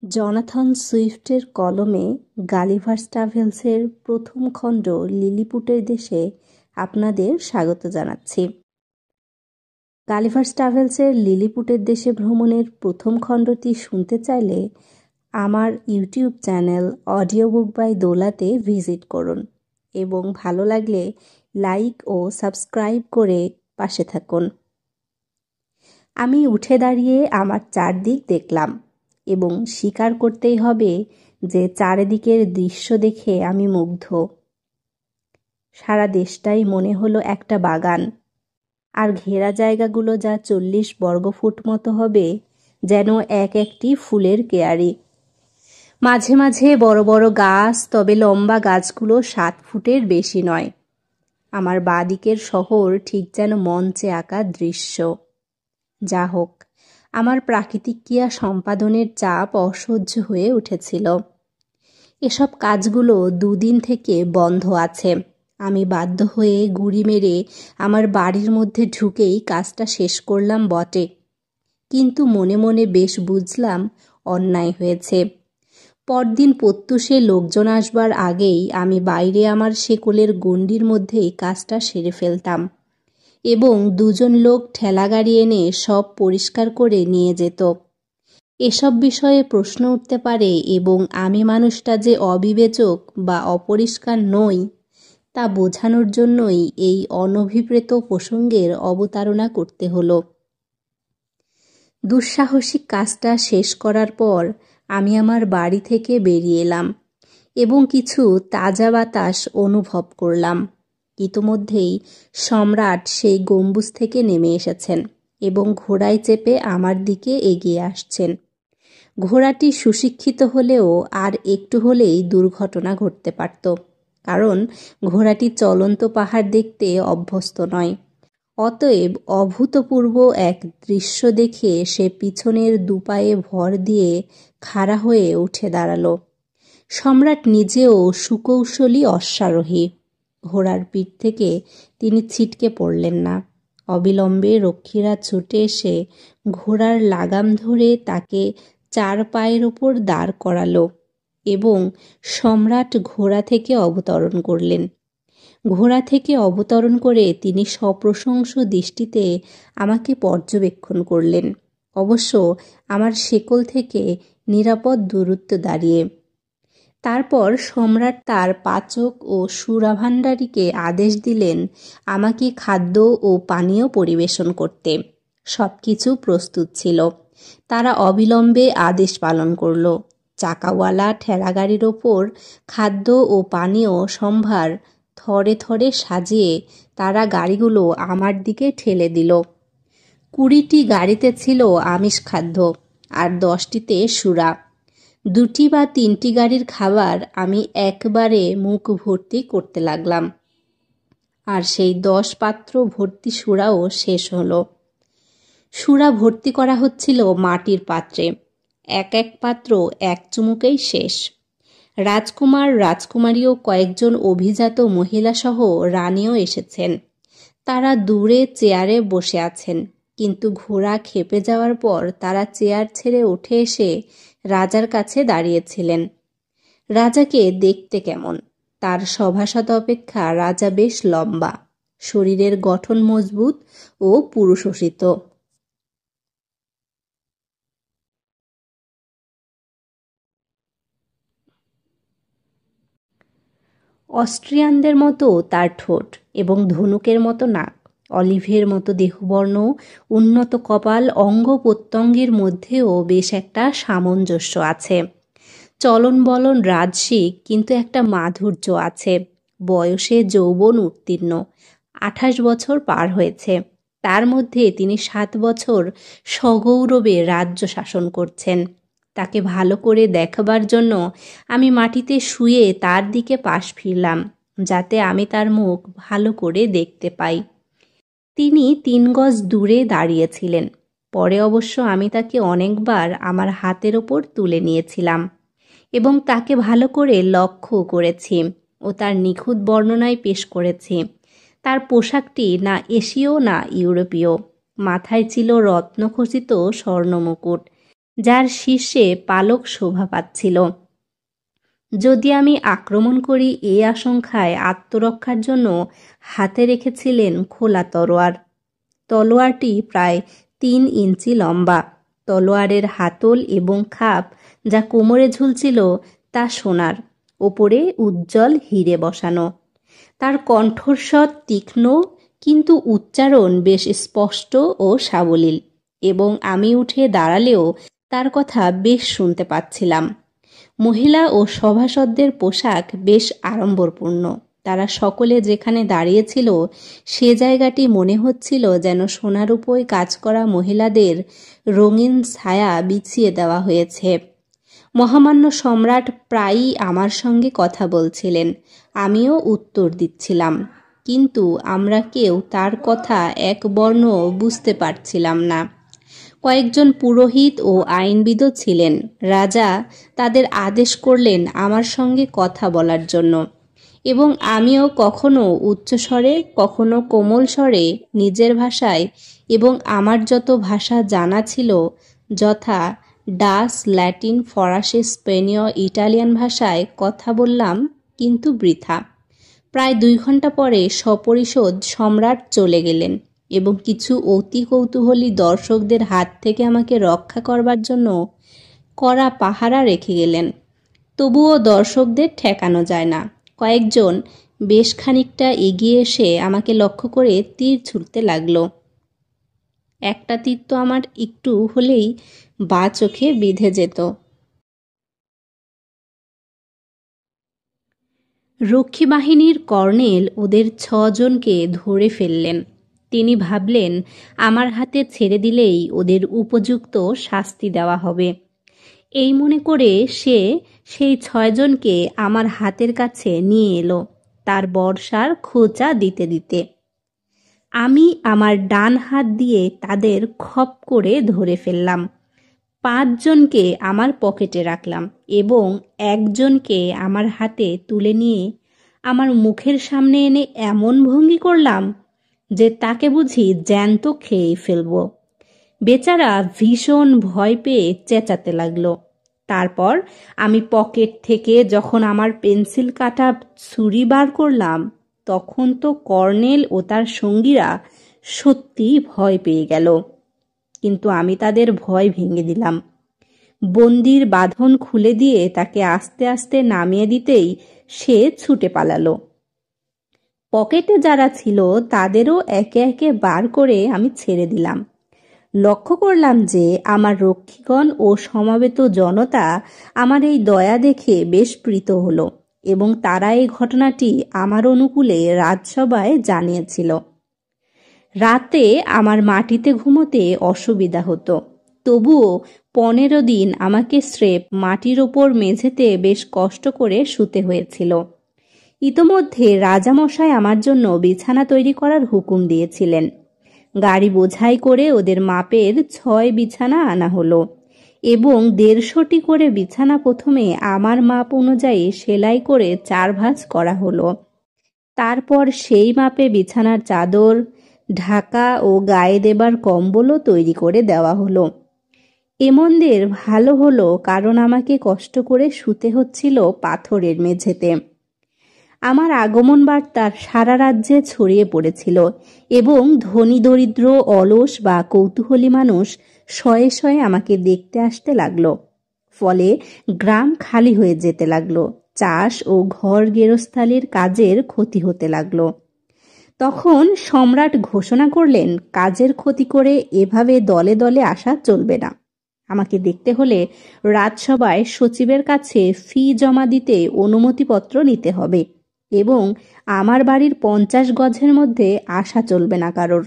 Jonathan সুইফটের কলমে Gulliver ট্রাভেলসের প্রথম খণ্ড লিলিপুটের দেশে আপনাদের স্বাগত জানাচ্ছি। গালিভার ট্রাভেলসের লিলিপুটের দেশে ভ্রমণের প্রথম খণ্ডটি শুনতে চাইলে আমার YouTube channel audio book by দোলাতে ভিজিট করুন এবং ভালো লাগলে লাইক ও সাবস্ক্রাইব করে পাশে থাকুন। আমি উঠে দাঁড়িয়ে আমার চারদিক দেখলাম এবং স্বীকার করতেই হবে যে চারিদিকের দৃশ্য দেখে আমি মুগ্ধ। সারা দেশটাই মনে হলো একটা বাগান, আর ঘেরা জায়গাগুলো যা 40 বর্গফুট মতো হবে, যেন এক একটি ফুলের কেয়ারি। মাঝে মাঝে বড় বড় গাছ, তবে লম্বা গাছগুলো 7 ফুটের বেশি নয়। আমার বাঁ দিকের শহর ঠিক যেন মঞ্চে আঁকা দৃশ্য। যা হোক, আমার প্রাকৃতিক ক্রিয়া সম্পাদনের চাপ অসহ্য হয়ে উঠেছিল। এসব কাজগুলো 2 দিন থেকে বন্ধ আছে। আমি বাধ্য হয়ে গুড়ি মেরে আমার বাড়ির মধ্যে ঢুকেই কাজটা শেষ করলাম বটে, কিন্তু মনে মনে বেশ বুঝলাম অন্যায় হয়েছে। পরদিন প্রত্যুষে লোকজন আসবার আগেই আমি বাইরে আমার শেকলের গণ্ডির মধ্যেই কাজটা সেরে ফেলতাম এবং 2 জন লোক ঠেলাগাড়ি এনে সব পরিষ্কার করে নিয়ে যেত। এসব বিষয়ে প্রশ্ন উঠতে পারে এবং আমি মানুষটা যে অবিবেচক বা অপরিষ্কার নই তা বোঝানোর জন্যই এই অনভিপ্রেত প্রসঙ্গের অবতারণা করতে হলো। দুঃসাহসিক কাজটা শেষ করার পর আমি আমার বাড়ি থেকে বেরিয়ে এলাম এবং কিছু তাজা বাতাস অনুভব করলাম। ইতোমধ্যেই সম্রাট সেই গম্বুজ থেকে নেমে এসেছেন এবং ঘোড়ায় চেপে আমার দিকে এগিয়ে আসছেন। ঘোড়াটি সুশিক্ষিত হলেও আর একটু হলেই দুর্ঘটনা ঘটতে পারত, কারণ ঘোড়াটি চলন্ত পাহাড় দেখতে অভ্যস্ত নয়। অতএব অভূতপূর্ব এক দৃশ্য দেখে সে পিছনের 2 পায়ে ভর দিয়ে খাড়া হয়ে উঠে দাঁড়ালো। সম্রাট নিজেও সুকৌশলী অশ্বারোহী। ঘোড়ার পিঠ থেকে তিনি ছিটকে পড়লেন না। অবিলম্বে রক্ষীরা ছুটে এসে ঘোড়ার লাগাম ধরে তাকে 4 পায়ের ওপর দাঁড় করালো এবং সম্রাট ঘোড়া থেকে অবতরণ করলেন। ঘোড়া থেকে অবতরণ করে তিনি সপ্রশংস দৃষ্টিতে আমাকে পর্যবেক্ষণ করলেন, অবশ্য আমার শেকল থেকে নিরাপদ দূরত্বে দাঁড়িয়ে। তারপর সম্রাট তার পাচক ও সুরাভাণ্ডারীকে আদেশ দিলেন আমাকে খাদ্য ও পানীয় পরিবেশন করতে। সব কিছু প্রস্তুত ছিল। তারা অবিলম্বে আদেশ পালন করল। চাকাওয়ালা ঠেলাগাড়ির ওপর খাদ্য ও পানীয় সম্ভার থরে থরে সাজিয়ে তারা গাড়িগুলো আমার দিকে ঠেলে দিল। 20টি গাড়িতে ছিল আমিষ খাদ্য আর 10টিতে সুরা। 2টি বা 3টি গাড়ির খাবার আমি একবারে মুখ ভর্তি করতে লাগলাম, আর সেই 10 পাত্র ভর্তি সুরাও শেষ হলো। সুরা ভর্তি করা হচ্ছিল মাটির পাত্রে। এক এক পাত্র এক চুমুকেই শেষ। রাজকুমার, রাজকুমারী ও কয়েকজন অভিজাত মহিলাসহ রানীও এসেছেন। তারা দূরে চেয়ারে বসে আছেন, কিন্তু ঘোড়া খেপে যাওয়ার পর তারা চেয়ার ছেড়ে উঠে এসে রাজার কাছে দাঁড়িয়েছিলেন। রাজাকে দেখতে কেমন? তার সভাসদ অপেক্ষা রাজা বেশ লম্বা, শরীরের গঠন মজবুত ও পুরুষোচিত। অস্ট্রিয়ানদের মতো তার ঠোঁট এবং ধনুকের মতো নাক, অলিভের মতো দেহবর্ণ, উন্নত কপাল, অঙ্গ প্রত্যঙ্গের মধ্যেও বেশ একটা সামঞ্জস্য আছে। চলন বলন রাজসিক, কিন্তু একটা মাধুর্য আছে। বয়সে যৌবন উত্তীর্ণ, 28 বছর পার হয়েছে। তার মধ্যে তিনি 7 বছর সগৌরবে রাজ্য শাসন করছেন। তাকে ভালো করে দেখবার জন্য আমি মাটিতে শুয়ে তার দিকে পাশ ফিরলাম, যাতে আমি তার মুখ ভালো করে দেখতে পাই। তিনি 3 গজ দূরে দাঁড়িয়েছিলেন। পরে অবশ্য আমি তাকে অনেকবার আমার হাতের ওপর তুলে নিয়েছিলাম এবং তাকে ভালো করে লক্ষ্য করেছি ও তার নিখুঁত বর্ণনায় পেশ করেছি। তার পোশাকটি না এশীয় না ইউরোপীয়। মাথায় ছিল রত্নখচিত স্বর্ণমুকুট, যার শীর্ষে পালক শোভা পাচ্ছিল। যদি আমি আক্রমণ করি এই আশঙ্কায় আত্মরক্ষার জন্য হাতে রেখেছিলেন খোলা তলোয়ার। তলোয়ারটি প্রায় 3 ইঞ্চি লম্বা। তলোয়ারের হাতল এবং খাপ যা কোমরে ঝুলছিল তা সোনার, ওপরে উজ্জ্বল হিরে বসানো। তার কণ্ঠস্বর তীক্ষ্ণ, কিন্তু উচ্চারণ বেশ স্পষ্ট ও সাবলীল, এবং আমি উঠে দাঁড়ালেও তার কথা বেশ শুনতে পাচ্ছিলাম। মহিলা ও সভাসদদের পোশাক বেশ আড়ম্বরপূর্ণ। তারা সকলে যেখানে দাঁড়িয়েছিল সে জায়গাটি মনে হচ্ছিল যেন সোনারূপোয় কাজ করা মহিলাদের রঙিন ছায়া বিছিয়ে দেওয়া হয়েছে। মহামান্য সম্রাট প্রায়ই আমার সঙ্গে কথা বলছিলেন, আমিও উত্তর দিচ্ছিলাম, কিন্তু আমরা কেউ তার কথা এক বর্ণ বুঝতে পারছিলাম না। কয়েকজন পুরোহিত ও আইনবিদও ছিলেন। রাজা তাদের আদেশ করলেন আমার সঙ্গে কথা বলার জন্য, এবং আমিও কখনো উচ্চস্বরে কখনো কোমল স্বরে নিজের ভাষায় এবং আমার যত ভাষা জানা ছিল, যথা ডাচ, ল্যাটিন, ফরাসি, স্পেনীয়, ইটালিয়ান ভাষায় কথা বললাম, কিন্তু বৃথা। প্রায় 2 ঘন্টা পরে সপরিষদ সম্রাট চলে গেলেন এবং কিছু অতি কৌতূহলী দর্শকদের হাত থেকে আমাকে রক্ষা করবার জন্য কড়া পাহারা রেখে গেলেন। তবুও দর্শকদের ঠেকানো যায় না। কয়েকজন বেশ খানিকটা এগিয়ে এসে আমাকে লক্ষ্য করে তীর ছুঁড়তে লাগলো। একটা তীর তো আমার একটু হলেই বা চোখে বিঁধে যেত। রক্ষী বাহিনীর কর্নেল ওদের 6 জনকে ধরে ফেললেন। তিনি ভাবলেন আমার হাতে ছেড়ে দিলেই ওদের উপযুক্ত শাস্তি দেওয়া হবে। এই মনে করে সে সেই 6 জনকে আমার হাতের কাছে নিয়ে এলো, তার বর্ষার খোঁচা দিতে দিতে। আমি আমার ডান হাত দিয়ে তাদের খপ করে ধরে ফেললাম। 5 জনকে আমার পকেটে রাখলাম এবং একজনকে আমার হাতে তুলে নিয়ে আমার মুখের সামনে এনে এমন ভঙ্গি করলাম যে তাকে বুঝি জ্যান্ত খেয়ে ফেলব। বেচারা ভীষণ ভয় পেয়ে চেঁচাতে লাগলো। তারপর আমি পকেট থেকে যখন আমার পেন্সিল কাটা ছুরি বার করলাম, তখন তো কর্নেল ও তার সঙ্গীরা সত্যি ভয় পেয়ে গেল। কিন্তু আমি তাদের ভয় ভেঙে দিলাম। বন্দির বাঁধন খুলে দিয়ে তাকে আস্তে আস্তে নামিয়ে দিতেই সে ছুটে পালালো। পকেটে যারা ছিল তাদেরও একে একে বার করে আমি ছেড়ে দিলাম। লক্ষ্য করলাম যে আমার রক্ষীগণ ও সমবেত জনতা আমার এই দয়া দেখে বেশ প্রীত হলো, এবং তারা এই ঘটনাটি আমার অনুকূলে রাজসভায় জানিয়েছিল। রাতে আমার মাটিতে ঘুমোতে অসুবিধা হতো, তবুও 15 দিন আমাকে স্রেফ মাটির ওপর মেঝেতে বেশ কষ্ট করে শুতে হয়েছিল। ইতোমধ্যে রাজামশাই আমার জন্য বিছানা তৈরি করার হুকুম দিয়েছিলেন। গাড়ি বোঝাই করে ওদের মাপের 6 বিছানা আনা হলো, এবং 150টি করে বিছানা প্রথমে আমার মাপ অনুযায়ী সেলাই করে 4 ভাঁজ করা হলো। তারপর সেই মাপে বিছানার চাদর, ঢাকা ও গায়ে দেবার কম্বলও তৈরি করে দেওয়া হলো। এমনদের ভালো হলো, কারণ আমাকে কষ্ট করে শুতে হচ্ছিল পাথরের মেঝেতে। আমার আগমন বার্তা সারা রাজ্যে ছড়িয়ে পড়েছিল, এবং ধনী দরিদ্র, অলস বা কৌতূহলী মানুষ শয়ে শয়ে আমাকে দেখতে আসতে লাগলো। ফলে গ্রাম খালি হয়ে যেতে লাগলো। চাষ ও ঘর গেরস্থালির কাজের ক্ষতি হতে লাগলো। তখন সম্রাট ঘোষণা করলেন, কাজের ক্ষতি করে এভাবে দলে দলে আসা চলবে না। আমাকে দেখতে হলে রাজসভায় সচিবের কাছে ফি জমা দিতে অনুমতিপত্র নিতে হবে, এবং আমার বাড়ির 50 গজের মধ্যে আসা চলবে না কারোর।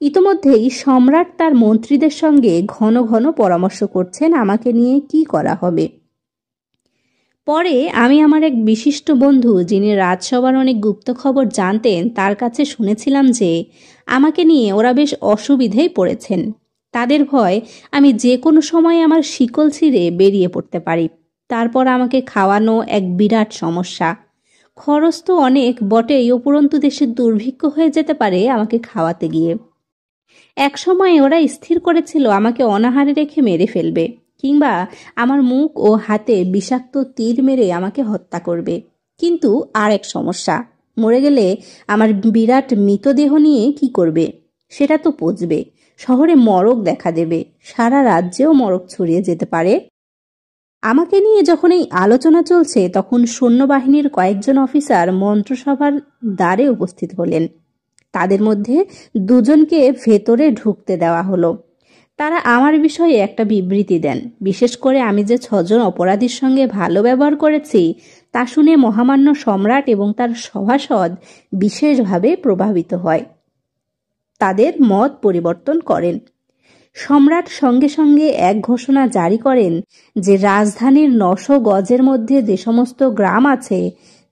ইতোমধ্যেই সম্রাট তার মন্ত্রীদের সঙ্গে ঘন ঘন পরামর্শ করছেন আমাকে নিয়ে কি করা হবে। পরে আমি আমার এক বিশিষ্ট বন্ধু, যিনি রাজসভার অনেক গুপ্ত খবর জানতেন, তার কাছে শুনেছিলাম যে আমাকে নিয়ে ওরা বেশ অসুবিধেই পড়েছেন। তাদের ভয় আমি যে কোনো সময় আমার শিকল ছিঁড়ে বেরিয়ে পড়তে পারি। তারপর আমাকে খাওয়ানো এক বিরাট সমস্যা। খরচ তো অনেক বটেই, উপরন্তু দেশের দুর্ভিক্ষ হয়ে যেতে পারে আমাকে খাওয়াতে গিয়ে। একসময় ওরা স্থির করেছিল আমাকে অনাহারে রেখে মেরে ফেলবে, কিংবা আমার মুখ ও হাতে বিষাক্ত তীর মেরে আমাকে হত্যা করবে। কিন্তু আর এক সমস্যা, মরে গেলে আমার বিরাট মৃতদেহ নিয়ে কি করবে? সেটা তো পচবে, শহরে মরক দেখা দেবে, সারা রাজ্যেও মরক ছড়িয়ে যেতে পারে। আমাকে নিয়ে যখন এই আলোচনা চলছে তখন সৈন্যবাহিনীর কয়েকজন অফিসার মন্ত্রিসভার দ্বারে উপস্থিত হলেন। তাদের মধ্যে দুজনকে ভেতরে ঢুকতে দেওয়া হলো। তারা আমার বিষয়ে একটা বিবৃতি দেন। বিশেষ করে আমি যে 6 জন অপরাধীর সঙ্গে ভালো ব্যবহার করেছি তা শুনে মহামান্য সম্রাট এবং তার সভাসদ বিশেষভাবে প্রভাবিত হয়। তাদের মত পরিবর্তন করেন। সম্রাট সঙ্গে সঙ্গে এক ঘোষণা জারি করেন যে রাজধানীর 900 গজের মধ্যে যে সমস্ত গ্রাম আছে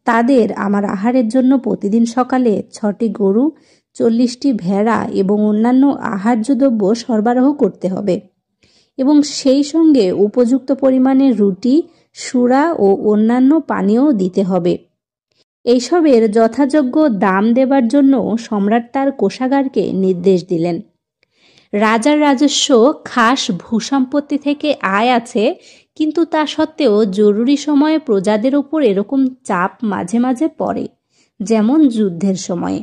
তাদের আমার আহারের জন্য প্রতিদিন সকালে 6টি গরু, 40টি ভেড়া এবং অন্যান্য আহার্য দ্রব্য সরবরাহ করতে হবে এবং সেই সঙ্গে উপযুক্ত পরিমাণে রুটি, সুরা ও অন্যান্য পানীয় দিতে হবে। এইসবের যথাযোগ্য দাম দেবার জন্য সম্রাট তার কোষাগারকে নির্দেশ দিলেন। রাজার রাজস্ব খাস ভূসম্পত্তি থেকে আয় আছে, কিন্তু তা সত্ত্বেও জরুরি সময়ে প্রজাদের উপর এরকম চাপ মাঝে মাঝে পড়ে, যেমন যুদ্ধের সময়ে।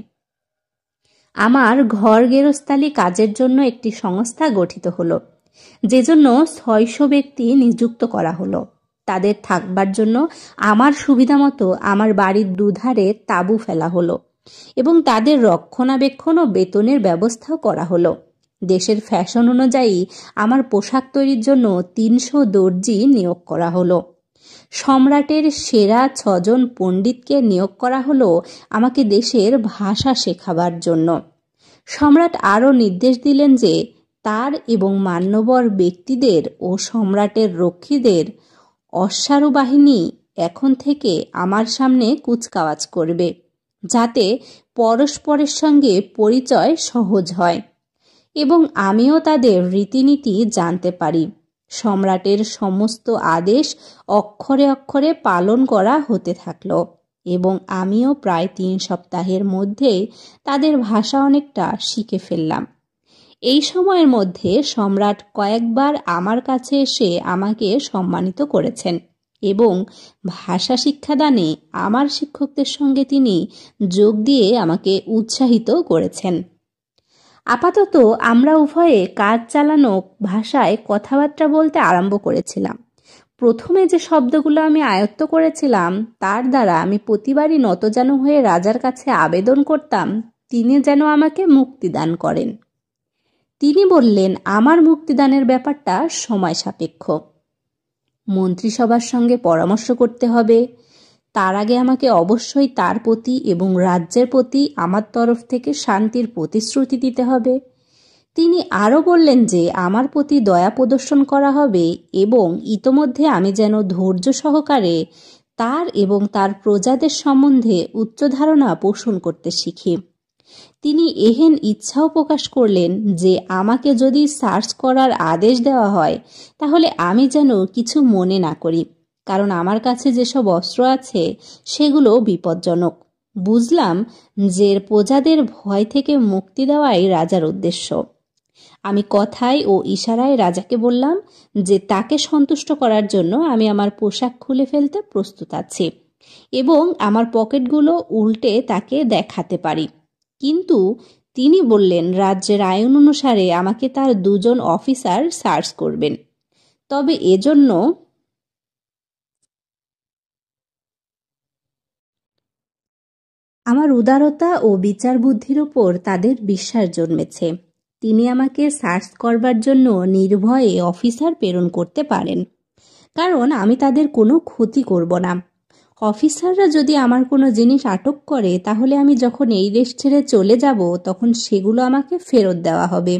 আমার ঘর গেরস্তালি কাজের জন্য একটি সংস্থা গঠিত হলো, যে জন্য 600 ব্যক্তি নিযুক্ত করা হলো। তাদের থাকবার জন্য আমার সুবিধা মতো আমার বাড়ির দুধারে তাঁবু ফেলা হলো এবং তাদের রক্ষণাবেক্ষণ ও বেতনের ব্যবস্থাও করা হলো। দেশের ফ্যাশন অনুযায়ী আমার পোশাক তৈরির জন্য 300 দর্জি নিয়োগ করা হলো। সম্রাটের সেরা 6 জন পণ্ডিতকে নিয়োগ করা হলো আমাকে দেশের ভাষা শেখাবার জন্য। সম্রাট আরও নির্দেশ দিলেন যে তার এবং মান্যবর ব্যক্তিদের ও সম্রাটের রক্ষীদের অশ্বারোবাহিনী এখন থেকে আমার সামনে কুচকাওয়াজ করবে, যাতে পরস্পরের সঙ্গে পরিচয় সহজ হয় এবং আমিও তাদের রীতিনীতি জানতে পারি। সম্রাটের সমস্ত আদেশ অক্ষরে অক্ষরে পালন করা হতে থাকলো এবং আমিও প্রায় 3 সপ্তাহের মধ্যেই তাদের ভাষা অনেকটা শিখে ফেললাম। এই সময়ের মধ্যে সম্রাট কয়েকবার আমার কাছে এসে আমাকে সম্মানিত করেছেন এবং ভাষা শিক্ষাদানে আমার শিক্ষকদের সঙ্গে তিনি যোগ দিয়ে আমাকে উৎসাহিত করেছেন। আপাতত আমরা উভয়ে কাজ চালানো ভাষায় কথাবার্তা বলতে আরম্ভ করেছিলাম। প্রথমে যে শব্দগুলো আমি আয়ত্ত করেছিলাম তার দ্বারা আমি প্রতিবারই নতজানু হয়ে রাজার কাছে আবেদন করতাম তিনি যেন আমাকে মুক্তিদান করেন। তিনি বললেন আমার মুক্তিদানের ব্যাপারটা সময় সাপেক্ষ, মন্ত্রিসভার সঙ্গে পরামর্শ করতে হবে। তার আগে আমাকে অবশ্যই তার প্রতি এবং রাজ্যের প্রতি আমার তরফ থেকে শান্তির প্রতিশ্রুতি দিতে হবে। তিনি আরও বললেন যে আমার প্রতি দয়া প্রদর্শন করা হবে এবং ইতোমধ্যে আমি যেন ধৈর্য সহকারে তার এবং তার প্রজাদের সম্বন্ধে উচ্চ ধারণা পোষণ করতে শিখি। তিনি এহেন ইচ্ছাও প্রকাশ করলেন যে আমাকে যদি সার্চ করার আদেশ দেওয়া হয় তাহলে আমি যেন কিছু মনে না করি, কারণ আমার কাছে যেসব অস্ত্র আছে সেগুলো বিপজ্জনক। বুঝলাম যে প্রজাদের ভয় থেকে মুক্তি দেওয়াই রাজার উদ্দেশ্য। আমি কথায় ও ইশারায় রাজাকে বললাম যে তাকে সন্তুষ্ট করার জন্য আমি আমার পোশাক খুলে ফেলতে প্রস্তুত আছি এবং আমার পকেটগুলো উল্টে তাকে দেখাতে পারি। কিন্তু তিনি বললেন রাজ্যের আইন অনুসারে আমাকে তার 2 জন অফিসার সার্চ করবেন, তবে এজন্য আমার উদারতা ও বিচার বুদ্ধির উপর তাদের বিশ্বাস জন্মেছে। তিনি আমাকে সার্চ করবার জন্য নির্ভয়ে অফিসার প্রেরণ করতে পারেন, কারণ আমি তাদের কোনো ক্ষতি করব না। অফিসাররা যদি আমার কোনো জিনিস আটক করে তাহলে আমি যখন এই দেশ ছেড়ে চলে যাব তখন সেগুলো আমাকে ফেরত দেওয়া হবে,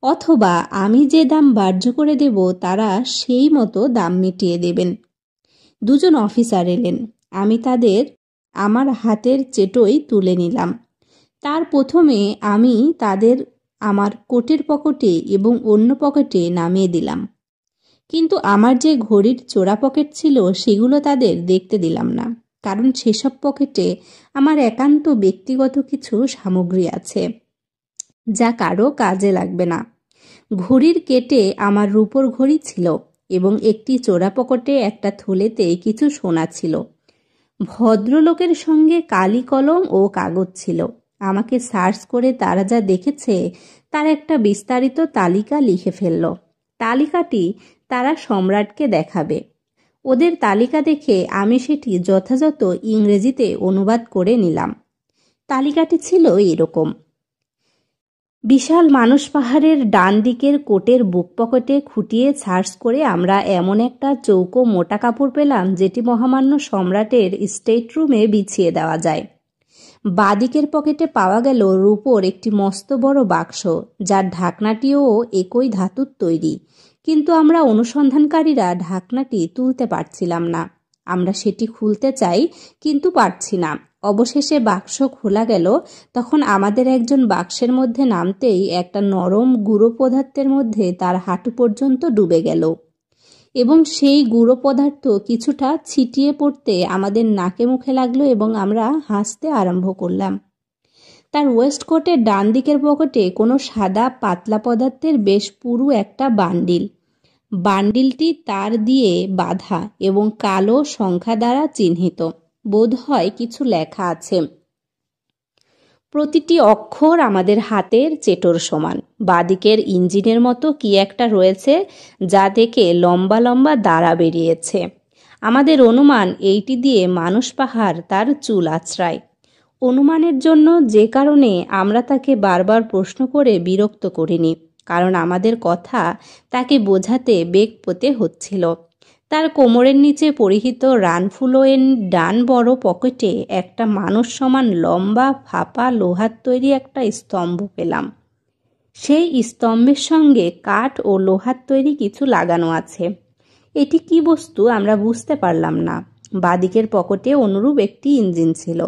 অথবা আমি যে দাম বার্য করে দেব তারা সেই মতো দাম মিটিয়ে দেবেন। 2 জন অফিসার এলেন। আমি তাদের আমার হাতের চেটোই তুলে নিলাম। তার প্রথমে আমি তাদের আমার কোটের পকেটে এবং অন্য পকেটে নামিয়ে দিলাম, কিন্তু আমার যে ঘড়ির চোরা পকেট ছিল সেগুলো তাদের দেখতে দিলাম না, কারণ সেসব পকেটে আমার একান্ত ব্যক্তিগত কিছু সামগ্রী আছে। যা কারো কাজে লাগবে না। ঘড়ির কেটে আমার রূপোর ঘড়ি ছিল এবং একটি চোরা পকেটে একটা থলেতে কিছু সোনা ছিল। ভদ্রলোকের সঙ্গে কালি কলম ও কাগজ ছিল। আমাকে সার্চ করে তারা যা দেখেছে তার একটা বিস্তারিত তালিকা লিখে ফেলল। তালিকাটি তারা সম্রাটকে দেখাবে। ওদের তালিকা দেখে আমি সেটি যথাযথ ইংরেজিতে অনুবাদ করে নিলাম। তালিকাটি ছিল এরকম: বিশাল মানুষ পাহাড়ের ডান দিকের কোটের বুক পকেটে খুঁটিয়ে সার্চ করে আমরা এমন একটা চৌকো মোটা কাপড় পেলাম যেটি মহামান্য সম্রাটের স্টেট রুমে বিছিয়ে দেওয়া যায়। বাদিকের পকেটে পাওয়া গেল রূপোর একটি মস্ত বড় বাক্স, যার ঢাকনাটিও একই ধাতুর তৈরি, কিন্তু আমরা অনুসন্ধানকারীরা ঢাকনাটি তুলতে পারছিলাম না। আমরা সেটি খুলতে চাই কিন্তু পারছি না। অবশেষে বাক্স খোলা গেল। তখন আমাদের একজন বাক্সের মধ্যে নামতেই একটা নরম গুঁড়ো পদার্থের মধ্যে তার হাঁটু পর্যন্ত ডুবে গেল এবং সেই গুঁড়ো পদার্থ কিছুটা ছিটিয়ে পড়তে আমাদের নাকে মুখে লাগলো এবং আমরা হাসতে আরম্ভ করলাম। তার ওয়েস্টকোটের ডান দিকের পকেটে কোনো সাদা পাতলা পদার্থের বেশ পুরু একটা বান্ডিল। বান্ডিলটি তার দিয়ে বাঁধা এবং কালো সংখ্যা দ্বারা চিহ্নিত। বোধ হয় কিছু লেখা আছে। প্রতিটি অক্ষর আমাদের হাতের চেটোর সমান। বাদিকের ইঞ্জিনের মতো কি একটা রয়েছে, যা থেকে লম্বা লম্বা দাঁড়া বেরিয়েছে। আমাদের অনুমান এইটি দিয়ে মানুষ পাহাড় তার চুল আঁচড়ায়। অনুমানের জন্য যে কারণে আমরা তাকে বারবার প্রশ্ন করে বিরক্ত করিনি, কারণ আমাদের কথা তাকে বোঝাতে বেগ পেতে হচ্ছিল। তার কোমরের নিচে পরিহিত রানফুলোয়ের ডান বড় পকেটে একটা মানুষ সমান লম্বা ফাঁপা লোহার তৈরি একটা স্তম্ভ পেলাম। সেই স্তম্ভের সঙ্গে কাঠ ও লোহার তৈরি কিছু লাগানো আছে। এটি কি বস্তু আমরা বুঝতে পারলাম না। বাদিকের পকেটে অনুরূপ একটি ইঞ্জিন ছিল।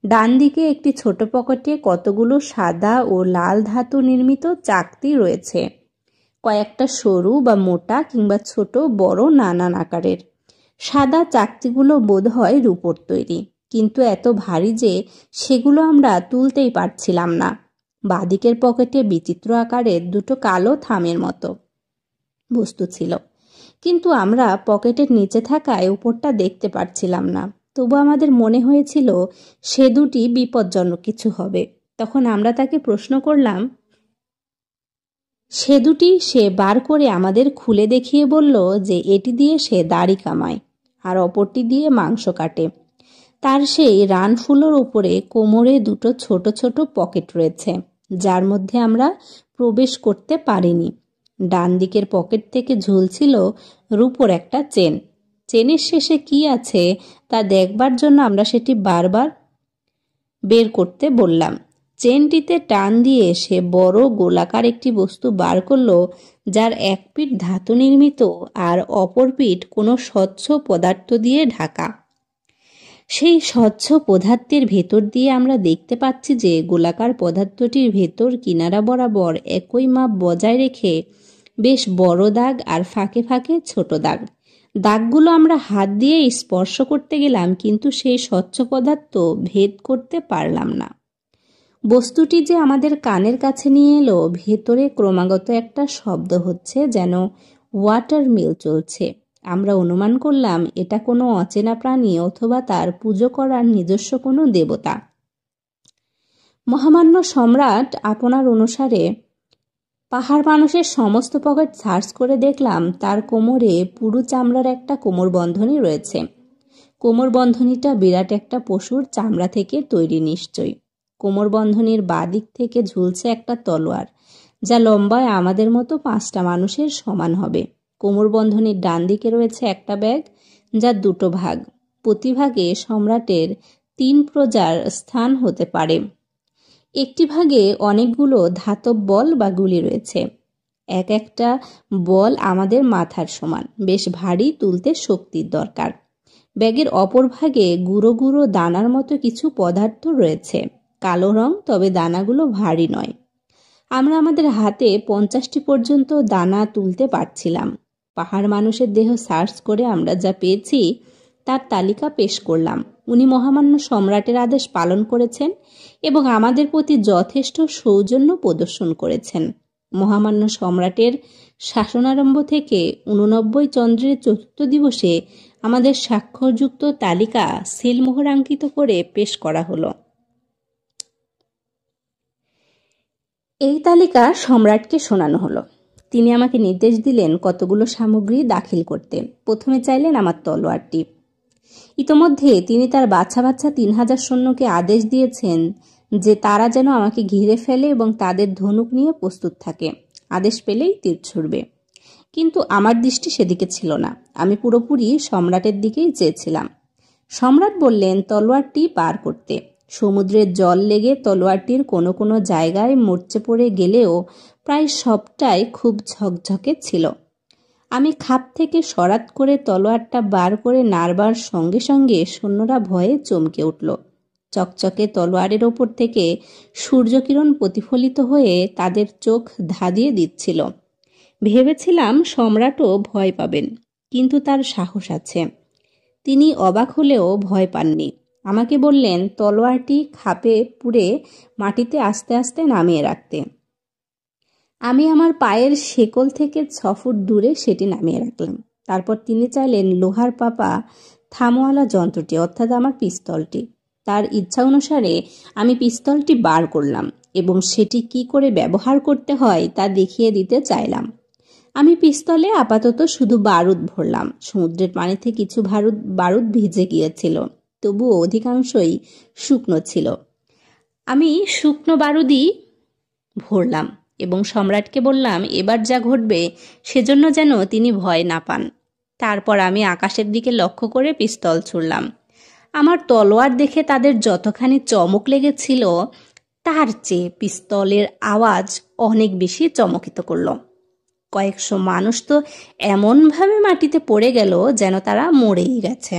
ডান দিকে একটি ছোট পকেটে কতগুলো সাদা ও লাল ধাতু নির্মিত চাকতি রয়েছে, কয়েকটা সরু বা মোটা কিংবা ছোট বড় নানান আকারের। সাদা চাকতিগুলো বোধ হয় রূপোর তৈরি, কিন্তু এত ভারী যে সেগুলো আমরা তুলতেই পারছিলাম না। বাদিকের পকেটে বিচিত্র আকারের দুটো কালো থামের মতো বস্তু ছিল, কিন্তু আমরা পকেটের নিচে থাকায় উপরটা দেখতে পারছিলাম না। তবু আমাদের মনে হয়েছিল সে দুটি বিপজ্জনক কিছু হবে। তখন আমরা তাকে প্রশ্ন করলাম। সে দুটি সে বার করে আমাদের খুলে দেখিয়ে বলল যে এটি দিয়ে সে দাড়ি কামায় আর অপরটি দিয়ে মাংস কাটে। তার সেই রানফুলোর উপরে কোমরে দুটো ছোট ছোট পকেট রয়েছে, যার মধ্যে আমরা প্রবেশ করতে পারিনি। ডান দিকের পকেট থেকে ঝুলছিল রূপোর একটা চেন। চেনের শেষে কি আছে তা দেখবার জন্য আমরা সেটি বারবার বের করতে বললাম। চেনটিতে টান দিয়ে সে বড় গোলাকার একটি বস্তু বার করলো, যার এক পিঠ ধাতু নির্মিত আর অপর পিঠ কোনো স্বচ্ছ পদার্থ দিয়ে ঢাকা। সেই স্বচ্ছ পদার্থের ভেতর দিয়ে আমরা দেখতে পাচ্ছি যে গোলাকার পদার্থটির ভেতর কিনারা বরাবর একই মাপ বজায় রেখে বেশ বড় দাগ আর ফাঁকে ফাঁকে ছোট দাগ। দাগগুলো আমরা হাত দিয়ে স্পর্শ করতে গেলাম, কিন্তু সেই স্বচ্ছ পদার্থ ভেদ করতে পারলাম না। বস্তুটি যে আমাদের কানের কাছে নিয়ে এলো, ভেতরে ক্রমাগত একটা শব্দ হচ্ছে, যেন ওয়াটার মিল চলছে। আমরা অনুমান করলাম এটা কোনো অচেনা প্রাণী অথবা তার পুজো করার নিজস্ব কোনো দেবতা। মহামান্য সম্রাট আপনার অনুসারে পাহাড় মানুষের সমস্ত পকেট সার্চ করে দেখলাম তার কোমরে পুরু চামড়ার একটা কোমরবন্ধনী রয়েছে। কোমরবন্ধনীটা বিরাট একটা পশুর চামড়া থেকে তৈরি নিশ্চয়ই। কোমরবন্ধনীর বাঁ দিক থেকে ঝুলছে একটা তলোয়ার, যা লম্বায় আমাদের মতো 5টা মানুষের সমান হবে। কোমরবন্ধনীর ডান দিকে রয়েছে একটা ব্যাগ, যার দুটো ভাগ। প্রতি ভাগে সম্রাটের 3 প্রজার স্থান হতে পারে। একটি ভাগে অনেকগুলো ধাতব বল বা গুলি রয়েছে। এক একটা বল আমাদের মাথার সমান, বেশ ভারী, তুলতে শক্তির দরকার। ব্যাগের অপর ভাগে গুঁড়ো গুঁড়ো দানার মতো কিছু পদার্থ রয়েছে, কালো রং, তবে দানাগুলো ভারী নয়। আমরা আমাদের হাতে 50টি পর্যন্ত দানা তুলতে পারছিলাম। পাহাড় মানুষের দেহ সার্চ করে আমরা যা পেয়েছি তার তালিকা পেশ করলাম। উনি মহামান্য সম্রাটের আদেশ পালন করেছেন এবং আমাদের প্রতি যথেষ্ট সৌজন্য প্রদর্শন করেছেন। মহামান্য সম্রাটের শাসনারম্ভ থেকে 89 চন্দ্রের চতুর্থ দিবসে আমাদের স্বাক্ষরযুক্ত তালিকা সিলমোহরাঙ্কিত করে পেশ করা হলো। এই তালিকা সম্রাটকে শোনানো হলো। তিনি আমাকে নির্দেশ দিলেন কতগুলো সামগ্রী দাখিল করতে। প্রথমে চাইলেন আমার তলোয়ারটি। ইতোমধ্যে তিনি তার বাচ্চা বাচ্চা 3000 সৈন্যকে আদেশ দিয়েছেন যে তারা যেন আমাকে ঘিরে ফেলে এবং তাদের ধনুক নিয়ে প্রস্তুত থাকে, আদেশ পেলেই তীর ছুড়বে। কিন্তু আমার দৃষ্টি সেদিকে ছিল না। আমি পুরোপুরি সম্রাটের দিকেই চেয়েছিলাম। সম্রাট বললেন তলোয়ারটি পার করতে। সমুদ্রের জল লেগে তলোয়ারটির কোনো কোনো জায়গায় মরচে পড়ে গেলেও প্রায় সবটাই খুব ঝকঝকে ছিল। আমি খাপ থেকে সরাত করে তলোয়ারটা বার করে নাড়বার সঙ্গে সঙ্গে সৈন্যরা ভয়ে চমকে উঠল। চকচকে তলোয়ারের ওপর থেকে সূর্যকিরণ প্রতিফলিত হয়ে তাদের চোখ ধাঁধিয়ে দিচ্ছিল। ভেবেছিলাম সম্রাটও ভয় পাবেন, কিন্তু তার সাহস আছে। তিনি অবাক হলেও ভয় পাননি। আমাকে বললেন তলোয়ারটি খাপে পুরে মাটিতে আস্তে আস্তে নামিয়ে রাখতে। আমি আমার পায়ের শেকল থেকে 6 ফুট দূরে সেটি নামিয়ে রাখলাম। তারপর তিনি চাইলেন লোহার পাপা থামওয়ালা যন্ত্রটি, অর্থাৎ আমার পিস্তলটি। তার ইচ্ছা অনুসারে আমি পিস্তলটি বার করলাম এবং সেটি কি করে ব্যবহার করতে হয় তা দেখিয়ে দিতে চাইলাম। আমি পিস্তলে আপাতত শুধু বারুদ ভরলাম। সমুদ্রের পানিতে কিছু বারুদ ভিজে গিয়েছিল, তবুও অধিকাংশই শুকনো ছিল। আমি শুকনো বারুদই ভরলাম এবং সম্রাটকে বললাম এবার যা ঘটবে সেজন্য যেন তিনি ভয় না পান। তারপর আমি আকাশের দিকে লক্ষ্য করে পিস্তল ছুড়লাম। আমার তলোয়ার দেখে তাদের যতখানি চমক লেগেছিল তার চেয়ে পিস্তলের আওয়াজ অনেক বেশি চমকিত করল। কয়েকশো মানুষ তো এমনভাবে মাটিতে পড়ে গেল যেন তারা মরেই গেছে।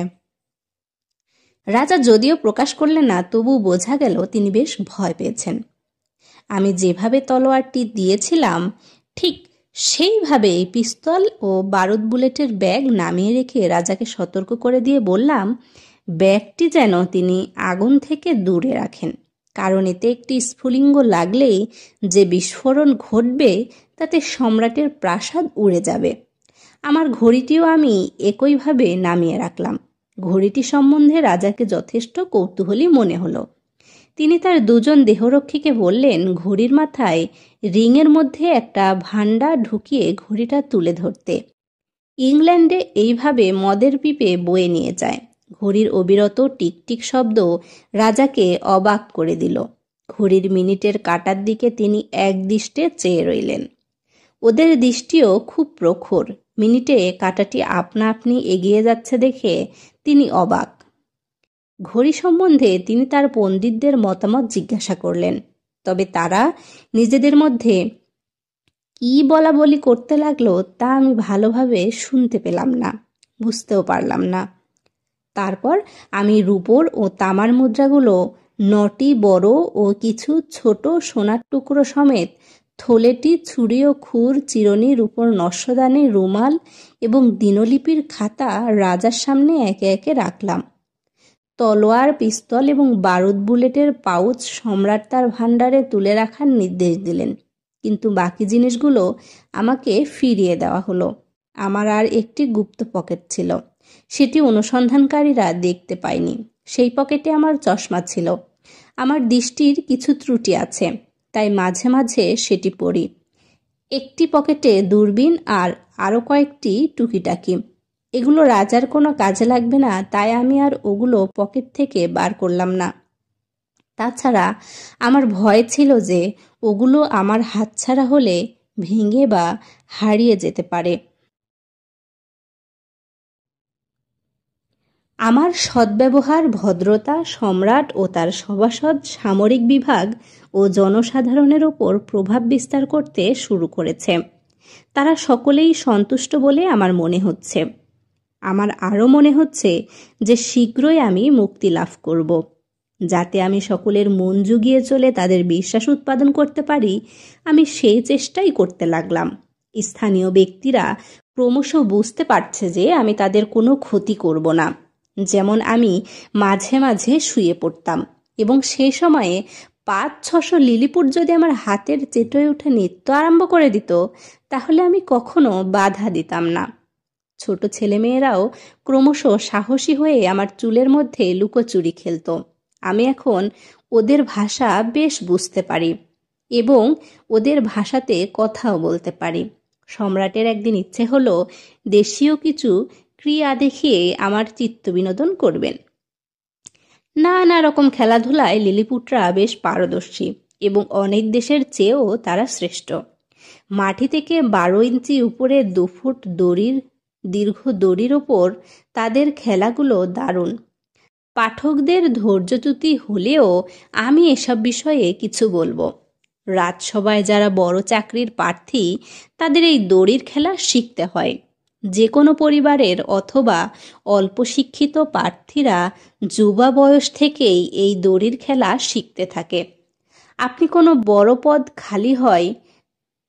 রাজা যদিও প্রকাশ করলেন না, তবু বোঝা গেল তিনি বেশ ভয় পেয়েছেন। আমি যেভাবে তলোয়ারটি দিয়েছিলাম ঠিক সেইভাবে পিস্তল ও বারুদ বুলেটের ব্যাগ নামিয়ে রেখে রাজাকে সতর্ক করে দিয়ে বললাম ব্যাগটি যেন তিনি আগুন থেকে দূরে রাখেন, কারণ এতে একটি স্ফুলিঙ্গ লাগলেই যে বিস্ফোরণ ঘটবে তাতে সম্রাটের প্রাসাদ উড়ে যাবে। আমার ঘড়িটিও আমি একইভাবে নামিয়ে রাখলাম। ঘড়িটি সম্বন্ধে রাজাকে যথেষ্ট কৌতূহলী মনে হলো। তিনি তার 2জন দেহরক্ষীকে বললেন ঘড়ির মাথায় রিংয়ের মধ্যে একটা ভান্ডা ঢুকিয়ে ঘড়িটা তুলে ধরতে। ইংল্যান্ডে এইভাবে মদের পিপে বয়ে নিয়ে যায়। ঘড়ির অবিরত টিকটিক শব্দ রাজাকে অবাক করে দিল। ঘড়ির মিনিটের কাঁটার দিকে তিনি একদৃষ্টে চেয়ে রইলেন। ওদের দৃষ্টিও খুব প্রখর। মিনিটে কাঁটাটি আপনা আপনি এগিয়ে যাচ্ছে দেখে তিনি অবাক। ঘড়ি সম্বন্ধে তিনি তার পণ্ডিতদের মতামত জিজ্ঞাসা করলেন, তবে তারা নিজেদের মধ্যে কি বলা বলি করতে লাগলো তা আমি ভালোভাবে শুনতে পেলাম না, বুঝতেও পারলাম না। তারপর আমি রূপোর ও তামার মুদ্রাগুলো 9টি বড় ও কিছু ছোট সোনার টুকরো সমেত থলেটি, ছুরি ও খুর, চিরুনি, রূপোর নস্যদানি, রুমাল এবং দিনলিপির খাতা রাজার সামনে একে একে রাখলাম। তলোয়ার, পিস্তল এবং বারুদ বুলেটের পাউচ সম্রাট তার ভাণ্ডারে তুলে রাখার নির্দেশ দিলেন, কিন্তু বাকি জিনিসগুলো আমাকে ফিরিয়ে দেওয়া হলো। আমার আর একটি গুপ্ত পকেট ছিল, সেটি অনুসন্ধানকারীরা দেখতে পায়নি। সেই পকেটে আমার চশমা ছিল। আমার দৃষ্টির কিছু ত্রুটি আছে, তাই মাঝে মাঝে সেটি পড়ি। একটি পকেটে দূরবীন আর আরও কয়েকটি টুকিটাকি। এগুলো রাজার কোনো কাজে লাগবে না, তাই আমি আর ওগুলো পকেট থেকে বার করলাম না। তাছাড়া আমার ভয় ছিল যে ওগুলো আমার হাতছাড়া হলে ভেঙে বা হারিয়ে যেতে পারে। আমার সদ্ব্যবহার, ভদ্রতা সম্রাট ও তার সভাসদ, সামরিক বিভাগ ও জনসাধারণের ওপর প্রভাব বিস্তার করতে শুরু করেছে। তারা সকলেই সন্তুষ্ট বলে আমার মনে হচ্ছে। আমার আরও মনে হচ্ছে যে শীঘ্রই আমি মুক্তি লাভ করব। যাতে আমি সকলের মন জুগিয়ে চলে তাদের বিশ্বাস উৎপাদন করতে পারি, আমি সেই চেষ্টাই করতে লাগলাম। স্থানীয় ব্যক্তিরা ক্রমশ বুঝতে পারছে যে আমি তাদের কোনো ক্ষতি করব না। যেমন আমি মাঝে মাঝে শুয়ে পড়তাম এবং সেই সময়ে 500-600 লিলিপুট যদি আমার হাতের চেটোয় উঠে নৃত্য আরম্ভ করে দিত, তাহলে আমি কখনো বাধা দিতাম না। ছোট ছেলেমেয়েরাও ক্রমশ সাহসী হয়ে আমার চুলের মধ্যে লুকোচুরি খেলত। আমি এখন ওদের ভাষা বেশ বুঝতে পারি এবং ওদের ভাষাতে কথাও বলতে পারি। সম্রাটের একদিন ইচ্ছে হলো দেশীয় কিছু ক্রিয়া দেখিয়ে আমার চিত্ত বিনোদন করবেন। নানা রকম খেলাধুলায় লিলিপুটরা বেশ পারদর্শী এবং অনেক দেশের চেয়েও তারা শ্রেষ্ঠ। মাটি থেকে 12 ইঞ্চি উপরে 2 ফুট দীর্ঘ দড়ির ওপর তাদের খেলাগুলো দারুণ। পাঠকদের ধৈর্যচ্যুতি হলেও আমি এসব বিষয়ে কিছু বলবো। রাজসভায় যারা বড় চাকরির প্রার্থী, তাদের এই দড়ির খেলা শিখতে হয়। যে কোনো পরিবারের অথবা অল্প শিক্ষিত প্রার্থীরা যুবা বয়স থেকেই এই দড়ির খেলা শিখতে থাকে। আপনি কোনো বড় পদ খালি হয়,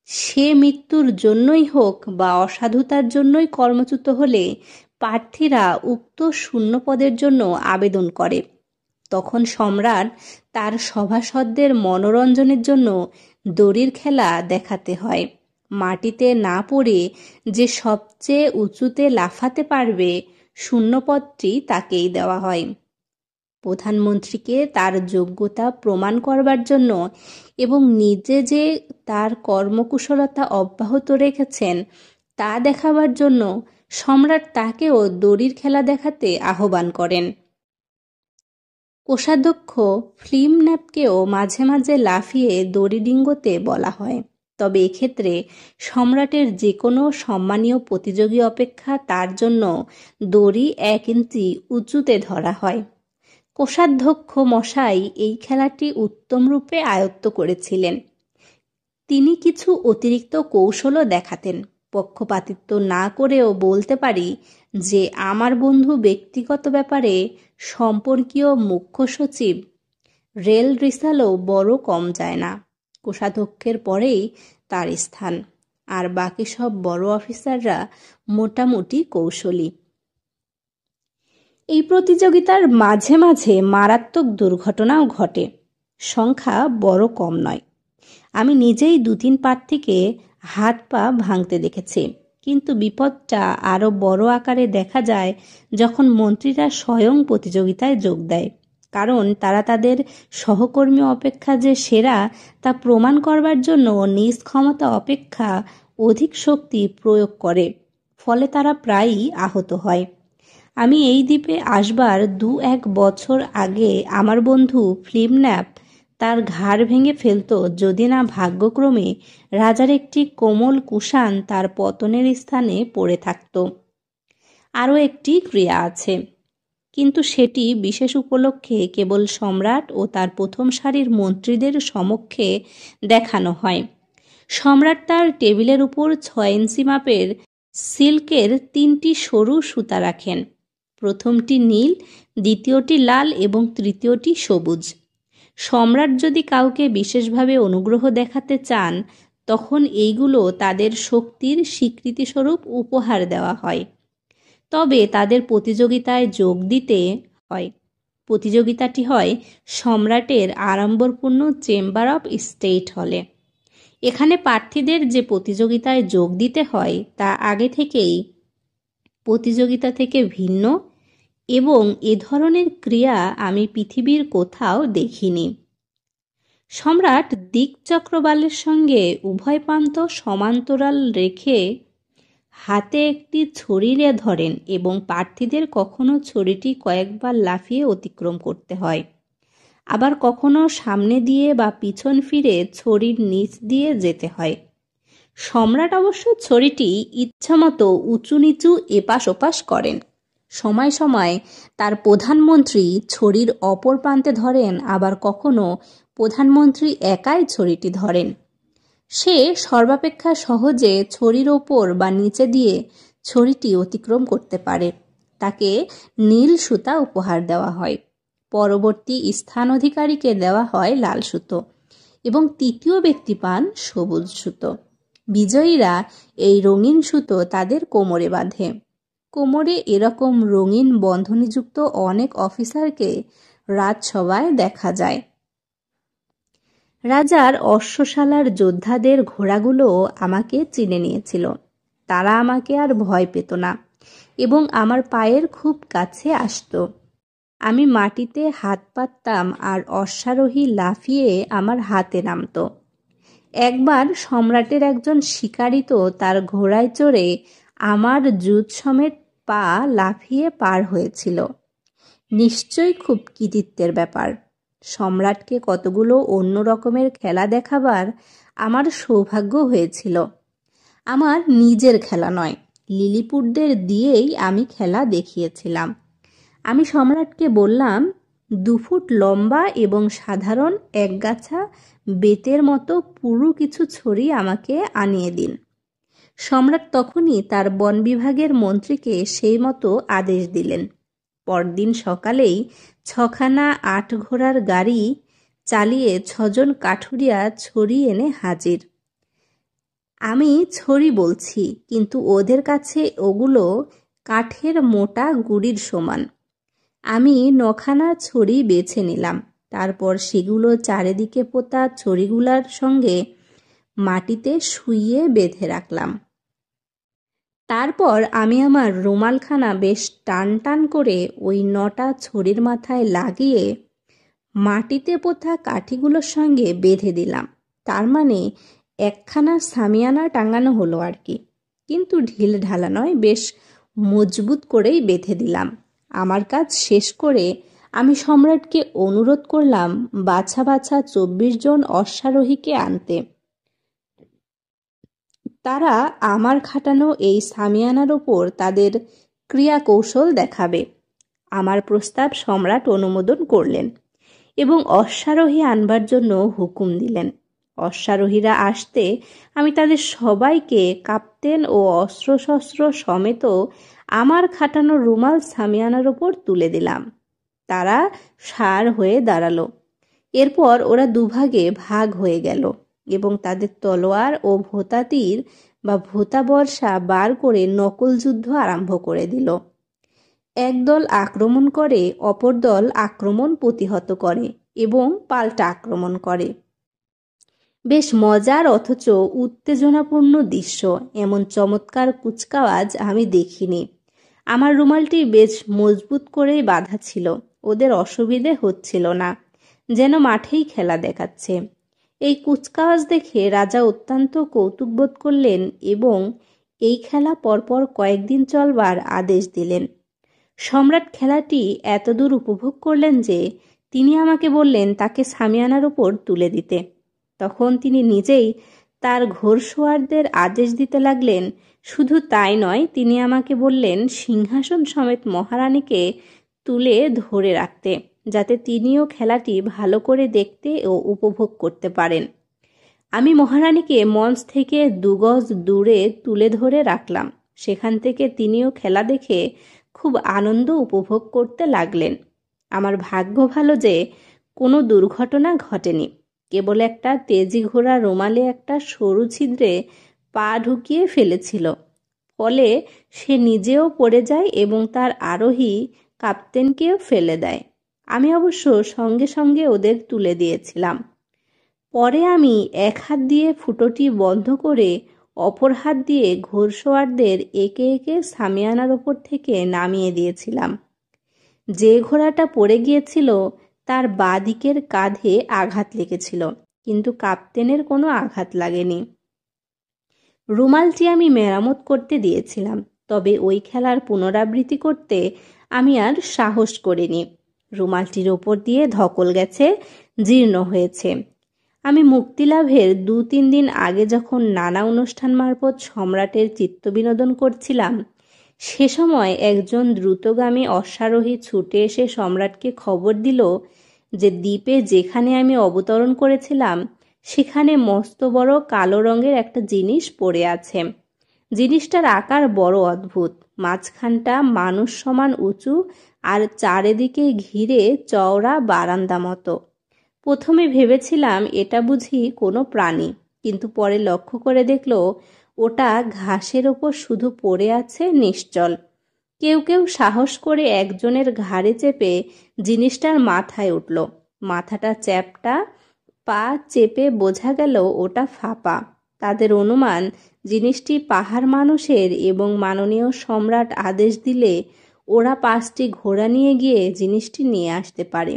সে মৃত্যুর জন্যই হোক বা অসাধুতার জন্যই কর্মচ্যুত হলে প্রার্থীরা উক্ত শূন্য পদের জন্য আবেদন করে। তখন সম্রাট তার সভাসদদের মনোরঞ্জনের জন্য দড়ির খেলা দেখাতে হয়। মাটিতে না পড়ে যে সবচেয়ে উঁচুতে লাফাতে পারবে, শূন্যপদটি তাকেই দেওয়া হয়। প্রধানমন্ত্রীকে তার যোগ্যতা প্রমাণ করবার জন্য এবং নিজে যে তার কর্মকুশলতা অব্যাহত রেখেছেন তা দেখাবার জন্য সম্রাট তাকেও দড়ির খেলা দেখাতে আহ্বান করেন। কোষাধ্যক্ষ ফ্লিমন্যাপকেও মাঝে মাঝে লাফিয়ে দড়ি ডিঙ্গোতে বলা হয়, তবে এক্ষেত্রে সম্রাটের যে কোনো সম্মানীয় প্রতিযোগী অপেক্ষা তার জন্য দড়ি 1 ইঞ্চি উঁচুতে ধরা হয়। কোষাধ্যক্ষ মশাই এই খেলাটি উত্তম রূপে আয়ত্ত করেছিলেন। তিনি কিছু অতিরিক্ত কৌশলও দেখাতেন। পক্ষপাতিত্ব না করেও বলতে পারি যে আমার বন্ধু ব্যক্তিগত ব্যাপারে সম্পর্কীয় মুখ্য সচিব রেল রিসালও বড় কম যায় না। কোষাধ্যক্ষের পরেই তার স্থান, আর বাকি সব বড় অফিসাররা মোটামুটি কৌশলী। এই প্রতিযোগিতার মাঝে মাঝে মারাত্মক দুর্ঘটনাও ঘটে, সংখ্যা বড় কম নয়। আমি নিজেই 2-3 প্রার্থীকে হাত পা ভাঙতে দেখেছি, কিন্তু বিপদটা আরও বড় আকারে দেখা যায় যখন মন্ত্রীরা স্বয়ং প্রতিযোগিতায় যোগ দেয়, কারণ তারা তাদের সহকর্মী অপেক্ষা যে সেরা তা প্রমাণ করবার জন্য নিজ ক্ষমতা অপেক্ষা অধিক শক্তি প্রয়োগ করে, ফলে তারা প্রায়ই আহত হয়। আমি এই দ্বীপে আসবার 2-1 বছর আগে আমার বন্ধু ফ্লিমন্যাপ তার ঘাড় ভেঙে ফেলত যদি না ভাগ্যক্রমে রাজার একটি কোমল কুশান তার পতনের স্থানে পড়ে থাকত। আরও একটি ক্রিয়া আছে, কিন্তু সেটি বিশেষ উপলক্ষে কেবল সম্রাট ও তার প্রথম সারির মন্ত্রীদের সমক্ষে দেখানো হয়। সম্রাট তার টেবিলের উপর 6 ইঞ্চি মাপের সিল্কের 3টি সরু সুতা রাখেন। প্রথমটি নীল, দ্বিতীয়টি লাল এবং তৃতীয়টি সবুজ। সম্রাট যদি কাউকে বিশেষভাবে অনুগ্রহ দেখাতে চান, তখন এইগুলো তাদের শক্তির স্বীকৃতিস্বরূপ উপহার দেওয়া হয়। তবে তাদের প্রতিযোগিতায় যোগ দিতে হয়। প্রতিযোগিতাটি হয় সম্রাটের আড়ম্বরপূর্ণ চেম্বার অফ স্টেট হলে। এখানে প্রার্থীদের যে প্রতিযোগিতায় যোগ দিতে হয় তা আগে থেকেই প্রতিযোগিতা থেকে ভিন্ন এবং এ ধরনের ক্রিয়া আমি পৃথিবীর কোথাও দেখিনি। সম্রাট দিকচক্রবালের সঙ্গে উভয় প্রান্ত সমান্তরাল রেখে হাতে একটি ছড়ি ধরেন এবং প্রার্থীদের কখনো ছড়িটি কয়েকবার লাফিয়ে অতিক্রম করতে হয়, আবার কখনো সামনে দিয়ে বা পিছন ফিরে ছড়ির নিচ দিয়ে যেতে হয়। সম্রাট অবশ্য ছড়িটি ইচ্ছামতো উঁচু নিচু এপাশ ওপাশ করেন। সময় সময় তার প্রধানমন্ত্রী ছড়ির অপর প্রান্তে ধরেন, আবার কখনো প্রধানমন্ত্রী একাই ছড়িটি ধরেন। সে সর্বাপেক্ষা সহজে ছড়ির ওপর বা নিচে দিয়ে ছড়িটি অতিক্রম করতে পারে। তাকে নীল সুতা উপহার দেওয়া হয়, পরবর্তী স্থান অধিকারীকে দেওয়া হয় লাল সুতো এবং তৃতীয় ব্যক্তি পান সবুজ সুতো। বিজয়ীরা এই রঙিন সুতো তাদের কোমরে বাঁধে। কোমরে এরকম রঙিন বন্ধনীযুক্ত অনেক অফিসারকে রাজসভায় দেখা যায়। রাজার অশ্বশালার যোদ্ধাদের ঘোড়াগুলো আমাকে চিনে নিয়েছিল। তারা আমাকে আর ভয় পেত না এবং আমার পায়ের খুব কাছে আসত। আমি মাটিতে হাত পাততাম আর অশ্বারোহী লাফিয়ে আমার হাতে নামত। একবার সম্রাটের একজন শিকারী তো তার ঘোড়ায় চড়ে আমার জুত সমেত পা লাফিয়ে পার হয়েছিল। নিশ্চয়ই খুব কৃতিত্বের ব্যাপার। সম্রাটকে কতগুলো অন্য রকমের খেলা দেখাবার আমার সৌভাগ্য হয়েছিল। আমার নিজের খেলা নয়, লিলিপুটদের দিয়েই আমি খেলা দেখিয়েছিলাম। আমি সম্রাটকে বললাম, 2 ফুট লম্বা এবং সাধারণ একগাছা বেতের মতো পুরু কিছু ছড়ি আমাকে আনিয়ে দিন। সম্রাট তখনই তার বন বিভাগের মন্ত্রীকে সেই মতো আদেশ দিলেন। পরদিন সকালেই 6খানা 8 ঘোড়ার গাড়ি চালিয়ে 6 জন কাঠুরিয়া ছড়ি এনে হাজির। আমি ছড়ি বলছি, কিন্তু ওদের কাছে ওগুলো কাঠের মোটা গুড়ির সমান। আমি 9খানা ছড়ি বেছে নিলাম। তারপর সেগুলো চারিদিকে পোতা ছড়িগুলার সঙ্গে মাটিতে শুইয়ে বেঁধে রাখলাম। তারপর আমি আমার রুমালখানা বেশ টান টান করে ওই 9টা ছড়ির মাথায় লাগিয়ে মাটিতে পোতা কাঠিগুলোর সঙ্গে বেঁধে দিলাম। তার মানে 1খানা সামিয়ানা টাঙানো হলো আর কি। কিন্তু ঢিল ঢালা নয়, বেশ মজবুত করেই বেঁধে দিলাম। আমার কাজ শেষ করে আমি সম্রাটকে অনুরোধ করলাম বাছা বাছা 24 জন অশ্বারোহীকে আনতে। তারা আমার খাটানো এই সামিয়ানার ওপর তাদের ক্রিয়া কৌশল দেখাবে। আমার প্রস্তাব সম্রাট অনুমোদন করলেন এবং অশ্বারোহী আনবার জন্য হুকুম দিলেন। অশ্বারোহীরা আসতে আমি তাদের সবাইকে কাপ্তেন ও অস্ত্রশস্ত্র সমেত আমার খাটানো রুমাল সামিয়ানার ওপর তুলে দিলাম। তারা সার হয়ে দাঁড়ালো। এরপর ওরা দুভাগে ভাগ হয়ে গেল এবং তাদের তলোয়ার ও ভোঁতা তীর বা ভোঁতা বর্ষা বার করে নকল যুদ্ধ আরম্ভ করে দিল। একদল আক্রমণ করে, অপর দল আক্রমণ প্রতিহত করে এবং পাল্টা আক্রমণ করে। বেশ মজার অথচ উত্তেজনাপূর্ণ দৃশ্য। এমন চমৎকার কুচকাওয়াজ আমি দেখিনি। আমার রুমালটি বেশ মজবুত করেই বাঁধা ছিল। ওদের অসুবিধে হচ্ছিল না, যেন মাঠেই খেলা দেখাচ্ছে। এই কুচকাওয়াজ দেখে রাজা অত্যন্ত কৌতুক বোধ করলেন এবং এই খেলা পরপর কয়েকদিন চলবার আদেশ দিলেন। সম্রাট খেলাটি এতদূর উপভোগ করলেন যে তিনি আমাকে বললেন তাকে সামিয়ানার ওপর তুলে দিতে। তখন তিনি নিজেই তার ঘোড়সওয়ারদের আদেশ দিতে লাগলেন। শুধু তাই নয়, তিনি আমাকে বললেন সিংহাসন সমেত মহারানীকে তুলে ধরে রাখতে, যাতে তিনিও খেলাটি ভালো করে দেখতে ও উপভোগ করতে পারেন। আমি মহারানীকে মঞ্চ থেকে 2 গজ দূরে তুলে ধরে রাখলাম। সেখান থেকে তিনিও খেলা দেখে খুব আনন্দ উপভোগ করতে লাগলেন। আমার ভাগ্য ভালো যে কোনো দুর্ঘটনা ঘটেনি। কেবল একটা তেজি ঘোড়া রুমালে একটা সরু ছিদ্রে পা ঢুকিয়ে ফেলেছিল। ফলে সে নিজেও পড়ে যায় এবং তার আরোহী কাপ্তেনকেও ফেলে দেয়। আমি অবশ্য সঙ্গে সঙ্গে ওদের তুলে দিয়েছিলাম। পরে আমি এক হাত দিয়ে ফুটোটি বন্ধ করে অপর হাত দিয়ে ঘোড়সওয়ারদের একে একে সামিয়ানার ওপর থেকে নামিয়ে দিয়েছিলাম। যে ঘোড়াটা পড়ে গিয়েছিল তার বাঁ দিকের কাঁধে আঘাত লেগেছিল, কিন্তু কাপ্তেনের কোনো আঘাত লাগেনি। রুমালটি আমি মেরামত করতে দিয়েছিলাম, তবে ওই খেলার পুনরাবৃত্তি করতে আমি আর সাহস করিনি। রুমালটির ওপর দিয়ে ধকল গেছে, জীর্ণ হয়েছে। আমি মুক্তিলাভের 2-3 দিন আগে যখন নানা অনুষ্ঠান মারফত সম্রাটের চিত্তবিনোদন করছিলাম, সে সময় একজন দ্রুতগামী অশ্বারোহী ছুটে এসে সম্রাটকে খবর দিল যে দ্বীপে যেখানে আমি অবতরণ করেছিলাম সেখানে মস্ত বড় কালো রঙের একটা জিনিস পড়ে আছে। জিনিসটার আকার বড় অদ্ভুত। মাঝখানটা মানুষ সমান উঁচু আর চারিদিকে ঘিরে চওড়া বারান্দা মতো। প্রথমে ভেবেছিলাম এটা বুঝি কোনো প্রাণী, কিন্তু পরে লক্ষ্য করে দেখল ওটা ঘাসের ওপর শুধু পড়ে আছে নিশ্চল। কেউ কেউ সাহস করে একজনের ঘাড়ে চেপে জিনিসটার মাথায় উঠল। মাথাটা চ্যাপ্টা, পা চেপে বোঝা গেল ওটা ফাঁপা। তাদের অনুমান জিনিসটি পাহাড় মানুষের এবং মাননীয় সম্রাট আদেশ দিলে ওরা 5টি ঘোড়া নিয়ে গিয়ে জিনিসটি নিয়ে আসতে পারে।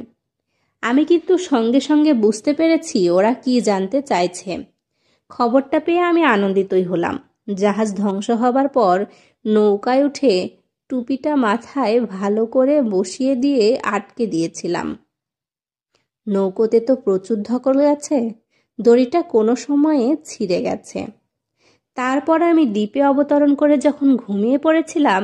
আমি কিন্তু সঙ্গে সঙ্গে বুঝতে পেরেছি ওরা কি জানতে চাইছে। খবরটা পেয়ে আমি আনন্দিতই হলাম। জাহাজ ধ্বংস হবার পর নৌকায় উঠে টুপিটা মাথায় ভালো করে বসিয়ে দিয়ে আটকে দিয়েছিলাম। নৌকোতে তো প্রচুর ধকল গেছে, দড়িটা কোনো সময়ে ছিঁড়ে গেছে। তারপর আমি দ্বীপে অবতরণ করে যখন ঘুমিয়ে পড়েছিলাম,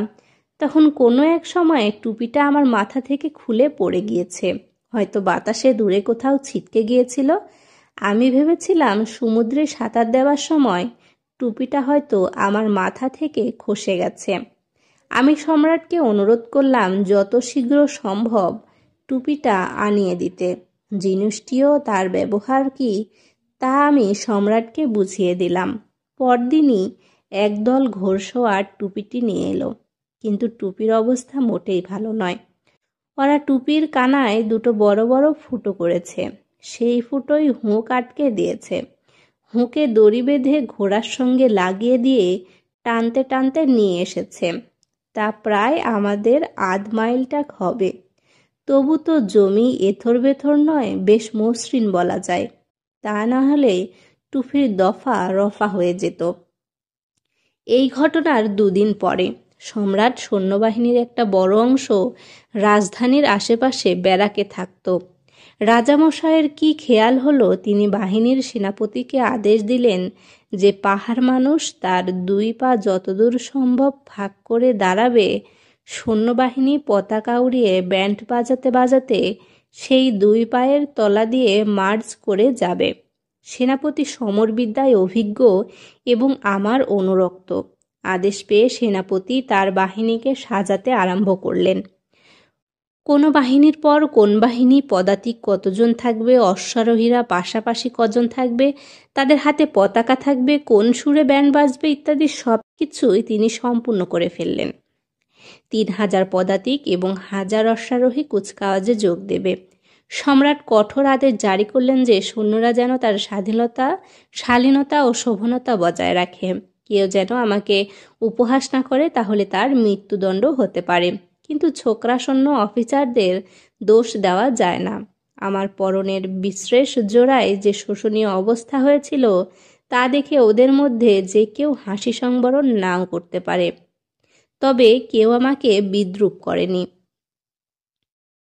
তখন কোনো এক সময়ে টুপিটা আমার মাথা থেকে খুলে পড়ে গিয়েছে। হয়তো বাতাসে দূরে কোথাও ছিটকে গিয়েছিল। আমি ভেবেছিলাম সমুদ্রে সাঁতার দেওয়ার সময় টুপিটা হয়তো আমার মাথা থেকে খসে গেছে। আমি সম্রাটকে অনুরোধ করলাম যত শীঘ্র সম্ভব টুপিটা আনিয়ে দিতে। জিনিসটিও তার ব্যবহার কি তা আমি সম্রাটকে বুঝিয়ে দিলাম। পরদিনই একদল ঘোড়সওয়ার টুপিটি নিয়ে এলো, কিন্তু টুপির অবস্থা মোটেই ভালো নয়। ওরা টুপির কানায় দুটো বড় বড় ফুটো করেছে, সেই ফুটোই হুঁক আটকে দিয়েছে। হুঁকে দড়ি বেঁধে ঘোড়ার সঙ্গে লাগিয়ে দিয়ে টানতে টানতে নিয়ে এসেছে। তা প্রায় আমাদের 1/2 মাইলটা হবে। তবু তো জমি এথর বেথর নয়, বেশ মসৃণ বলা যায়। তা না হলে টুপির দফা রফা হয়ে যেত। এই ঘটনার 2 দিন পরে সম্রাট সৈন্যবাহিনীর একটা বড় অংশ রাজধানীর আশেপাশে ব্যারাকে থাকত। রাজামশাইয়ের কি খেয়াল হলো, তিনি বাহিনীর সেনাপতিকে আদেশ দিলেন যে পাহাড় মানুষ তার 2 পা যতদূর সম্ভব ফাঁক করে দাঁড়াবে, সৈন্যবাহিনী পতাকা উড়িয়ে ব্যান্ড বাজাতে বাজাতে সেই 2 পায়ের তলা দিয়ে মার্চ করে যাবে। সেনাপতি সমরবিদ্যায় অভিজ্ঞ এবং আমার অনুরক্ত। আদেশ পেয়ে সেনাপতি তার বাহিনীকে সাজাতে আরম্ভ করলেন। কোন বাহিনীর পর কোন বাহিনী, পদাতিক কতজন থাকবে, অশ্বারোহীরা পাশাপাশি কজন থাকবে, তাদের হাতে পতাকা থাকবে, কোন সুরে ব্যান্ড বাজবে ইত্যাদি সব কিছুই তিনি সম্পূর্ণ করে ফেললেন। 3000 পদাতিক এবং 1000 অশ্বারোহী কুচকাওয়াজে যোগ দেবে। সম্রাট কঠোর আদেশ জারি করলেন যে সৈন্যরা যেন তার শালীনতা ও শোভনতা বজায় রাখে। কেউ যেন আমাকে উপহাস না করে, তাহলে তার মৃত্যুদণ্ড হতে পারে। কিন্তু ছোকরা সৈন্য অফিসারদের দোষ দেওয়া যায় না। আমার পরনের বিশ্রেষ জোড়ায় যে শোষণীয় অবস্থা হয়েছিল তা দেখে ওদের মধ্যে যে কেউ হাসি সংবরণ নাও করতে পারে। তবে কেউ আমাকে বিদ্রূপ করেনি।